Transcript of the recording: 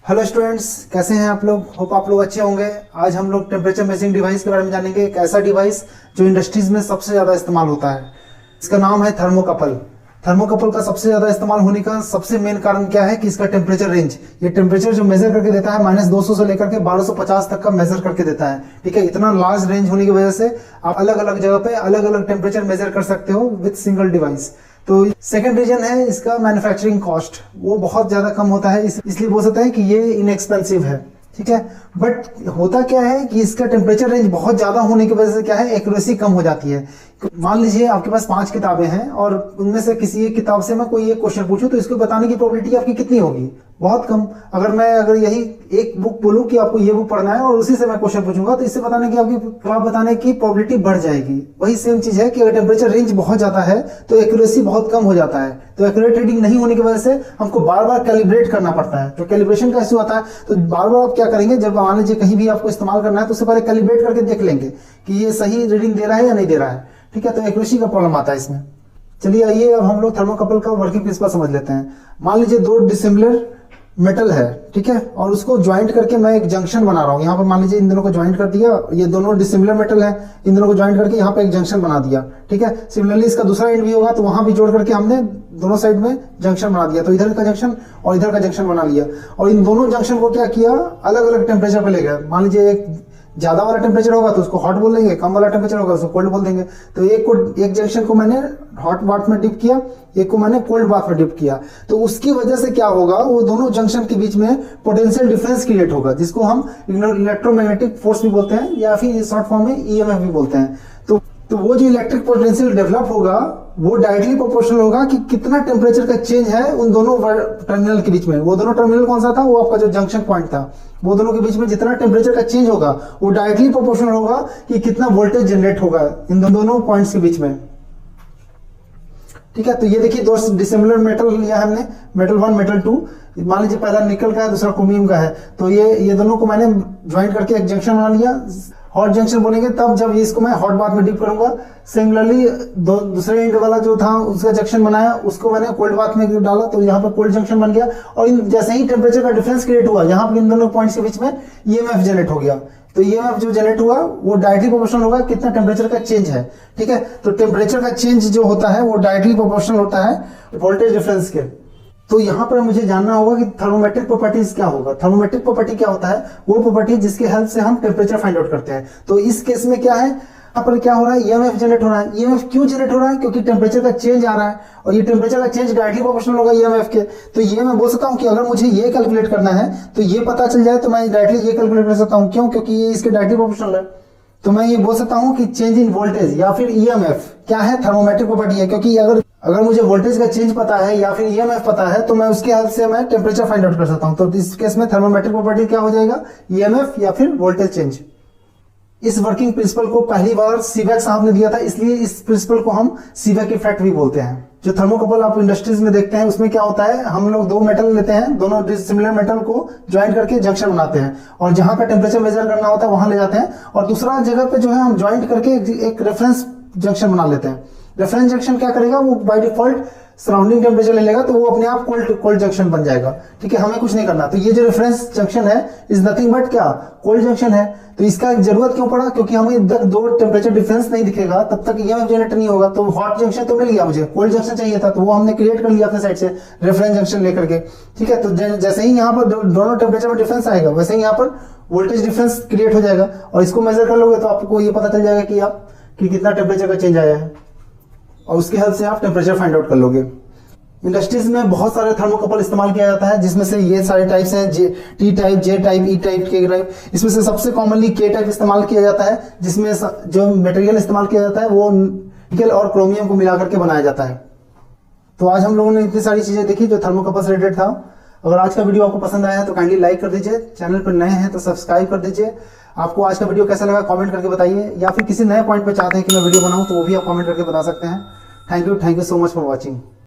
Hello students, कैसे हैं आप लोग। होप आप लोग अच्छे होंगे। आज हम लोग टेम्परेचर मेजरिंग डिवाइस के बारे में जानेंगे। एक ऐसा डिवाइस जो इंडस्ट्रीज में सबसे ज़्यादा इस्तेमाल होता है। इसका नाम है थर्मोकपल। थर्मोकपल का सबसे ज़्यादा इस्तेमाल होने का सबसे मेन कारण क्या है कि इसका टेम्परेचर रेंज, ये टेम्परेचर जो मेजर करके देता है -200 से लेकर के 1250 तक का मेजर करके देता है। ठीक है, इतना लार्ज रेंज होने की वजह से आप अलग अलग जगह पे अलग अलग टेम्परेचर मेजर कर सकते हो विद सिंगल डिवाइस। तो सेकंड रीजन है इसका मैन्युफैक्चरिंग कॉस्ट, वो बहुत ज्यादा कम होता है, इसलिए बोल सकते हैं कि ये इनएक्सपेंसिव है। ठीक है, बट होता क्या है कि इसका टेम्परेचर रेंज बहुत ज्यादा होने की वजह से क्या है, एक्यूरेसी कम हो जाती है। मान लीजिए आपके पास 5 किताबें हैं और उनमें से किसी एक किताब से मैं कोई एक क्वेश्चन पूछूं तो इसको बताने की प्रोबेबिलिटी आपकी कितनी होगी, बहुत कम। अगर यही एक बुक बोलूं कि आपको ये बुक पढ़ना है और उसी से मैं क्वेश्चन पूछूंगा तो इससे बताने की आपकी जवाब बताने की प्रोबेबिलिटी बढ़ जाएगी। वही सेम चीज है कि अगर टेम्परेचर रेंज बहुत ज्यादा है तो एक्यूरेसी बहुत कम हो जाता है। तो एक्यूरेट रीडिंग नहीं होने की वजह से हमको बार बार कैलिब्रेट करना पड़ता है। तो कैलिब्रेशन कैसे होता है, तो बार बार आप क्या करेंगे, जब मान लीजिए कहीं भी आपको इस्तेमाल करना है तो उससे पहले कैलिब्रेट करके देख लेंगे कि ये सही रीडिंग दे रहा है या नहीं दे रहा है। ठीक है, तो एक्यूरेसी का प्रॉब्लम आता है इसमें। चलिए आइए अब हम लोग थर्मोकपल का वर्किंग प्रिंसिपल समझ लेते हैं। मान लीजिए 2 डिसिमिलर मेटल है, ठीक है, और उसको ज्वाइंट करके मैं एक जंक्शन बना रहा हूँ। यहाँ पर मान लीजिए इन दोनों को ज्वाइंट कर दिया, ये दोनों डिसिमिलर मेटल है, इन दोनों को ज्वाइंट करके यहाँ पे एक जंक्शन बना दिया। ठीक है, सिमिलरली इसका दूसरा एंड भी होगा तो वहां भी जोड़ करके हमने दोनों साइड में जंक्शन बना दिया। तो इधर का जंक्शन और इधर का जंक्शन बना लिया और इन दोनों जंक्शन को क्या किया, अलग अलग टेम्परेचर पे ले गए। मान लीजिए एक ज्यादा वाला टेम्परेचर होगा तो उसको हॉट बोल देंगे, कम वाला टेम्परेचर होगा उसको कोल्ड बोल देंगे। तो एक जंक्शन को मैंने हॉट बाथ में डिप किया, एक को मैंने कोल्ड बाथ में डिप किया। तो उसकी वजह से क्या होगा, वो दोनों जंक्शन के बीच में पोटेंशियल डिफरेंस क्रिएट होगा, जिसको हम इलेक्ट्रोमैग्नेटिक फोर्स भी बोलते हैं या फिर शॉर्ट फॉर्म में ईएमएफ भी बोलते हैं। तो वो जो इलेक्ट्रिक पोटेंशियल डेवलप होगा वो डायरेक्टली प्रोपोर्शनल होगा कि कितना टेम्परेचर का चेंज है उन दोनों टर्मिनल के बीच में। वो दोनों टर्मिनल कौन सा था, वो आपका जो जंक्शन पॉइंट था, वो दोनों के बीच में जितना टेम्परेचर का चेंज होगा वो डायरेक्टली प्रोपोर्शनल होगा कि कितना वोल्टेज जनरेट होगा इन दोनों पॉइंट्स के बीच में। ठीक है, तो ये देखिए 2 डिसिमिलर मेटल लिया है हमने, मेटल 1 मेटल 2। मान लीजिए पहला निकल का है, दूसरा क्रोमियम का है। तो ये दोनों को मैंने ज्वाइंट करके एक जंक्शन बना लिया। हॉट जंक्शन बनेंगे तब जब इसको मैं हॉट बाथ में डिप करूंगा। सिमिलरली दूसरे एंड वाला जो था उसका जंक्शन बनाया, उसको मैंने कोल्ड बाथ में डाला तो यहाँ पर कोल्ड जंक्शन बन गया। और जैसे ही टेम्परेचर का डिफरेंस क्रिएट हुआ, यहाँ पर इन दोनों पॉइंट्स के बीच में ईएमएफ जनरेट हो गया। तो ईएमएफ जो जनरेट हुआ वो डायरेक्टली प्रोपोर्शनल होगा कितना टेम्परेचर का चेंज है। ठीक है, तो टेम्परेचर का चेंज जो होता है वो डायरेक्टली प्रोपोर्शनल होता है वोल्टेज डिफरेंस के। तो यहाँ पर मुझे जानना होगा कि थर्मोमेट्रिक प्रॉपर्टीज क्या होगा। थर्मोमेट्रिक प्रॉपर्टी क्या होता है, वो प्रॉपर्टी जिसके हेल्प से हम टेम्परेचर फाइंड आउट करते हैं। तो इस केस में क्या है, यहाँ पर क्या हो रहा है, ईएमएफ जनरेट हो रहा है। ईएमएफ क्यों जनरेट हो रहा है, क्योंकि टेम्परेचर का चेंज आ रहा है और ये टेम्परेचर का चेंज डायरेक्टली प्रोपोर्शनल होगा ईएमएफ के। तो ये मैं बोल सकता हूँ कि अगर मुझे ये कैलकुलेट करना है तो ये पता चल जाए तो मैं डायरेक्टली ये कैलकुलेट कर सकता हूँ। क्यों, क्योंकि ये इसके डायरेक्टली प्रोपोर्शनल है। तो मैं ये बोल सकता हूँ कि चेंज इन वोल्टेज या फिर ईएमएफ क्या है, थर्मोमेट्रिक प्रॉपर्टी है। क्योंकि अगर मुझे वोल्टेज का चेंज पता है या फिर ईएमएफ पता है तो मैं उसके हेल्प से मैं टेम्परेचर फाइंड आउट कर सकता हूं। तो इस केस में थर्मोमेट्रिक प्रॉपर्टी क्या हो जाएगा, ईएमएफ या फिर वोल्टेज चेंज। इस वर्किंग प्रिंसिपल को पहली बार सीवैक साहब ने दिया था, इसलिए इस प्रिंसिपल को हम सीवैक इफेक्ट भी बोलते हैं। जो थर्मोकपल आप इंडस्ट्रीज में देखते हैं उसमें क्या होता है, हम लोग 2 मेटल लेते हैं, दोनों डिसिमिलर मेटल को ज्वाइंट करके जंक्शन बनाते हैं और जहां का टेम्परेचर मेजर करना होता है वहां ले जाते हैं और दूसरा जगह पे जो है हम ज्वाइंट करके एक रेफरेंस जंक्शन बना लेते हैं। रेफरेंस जंक्शन क्या करेगा, वो बाय डिफॉल्ट सराउंडिंग टेम्परेचर ले लेगा तो वो अपने आप कोल्ड जंक्शन बन जाएगा। ठीक है, हमें कुछ नहीं करना। तो ये जो रेफरेंस जंक्शन है इज नथिंग बट क्या, कोल्ड जंक्शन है। तो इसका जरूरत क्यों पड़ा, क्योंकि हमें जब 2 टेम्परेचर डिफरेंस नहीं दिखेगा तब तक ईएमएफ जनरेट नहीं होगा। तो हॉट जंक्शन तो मिल गया, मुझे कोल्ड जंक्शन चाहिए था तो वो हमने क्रिएट कर लिया अपने साइड से रेफरेंस जंक्शन लेकर के। ठीक है, तो जैसे ही यहाँ पर दोनों टेम्परेचर में डिफरेंस आएगा वैसे ही यहाँ पर वोल्टेज डिफरेंस क्रिएट हो जाएगा और इसको मेजर कर लोगे तो आपको ये पता चल जाएगा कि कितना टेम्परेचर का चेंज आया है और उसके हेल्प से आप टेम्परेचर फाइंड आउट कर लोगे। इंडस्ट्रीज में बहुत सारे थर्मोकपल इस्तेमाल किया जाता है, जिसमें से ये सारे टाइप्स हैं, टी टाइप, जे टाइप, ई टाइप, के टाइप। इसमें से सबसे कॉमनली के टाइप इस्तेमाल किया जाता है, जिसमें जो मटेरियल इस्तेमाल किया जाता है वो निकल और क्रोमियम को मिला करके बनाया जाता है। तो आज हम लोगों ने इतनी सारी चीजें देखी जो थर्मोकपल से रिलेटेड था। अगर आज का वीडियो आपको पसंद आया है तो काइंडली लाइक कर दीजिए, चैनल पर नए हैं तो सब्सक्राइब कर दीजिए। आपको आज का वीडियो कैसा लगा कमेंट करके बताइए, या फिर किसी नए पॉइंट पे चाहते हैं कि मैं वीडियो बनाऊं तो वो भी आप कमेंट करके बता सकते हैं। Thank you so much for watching.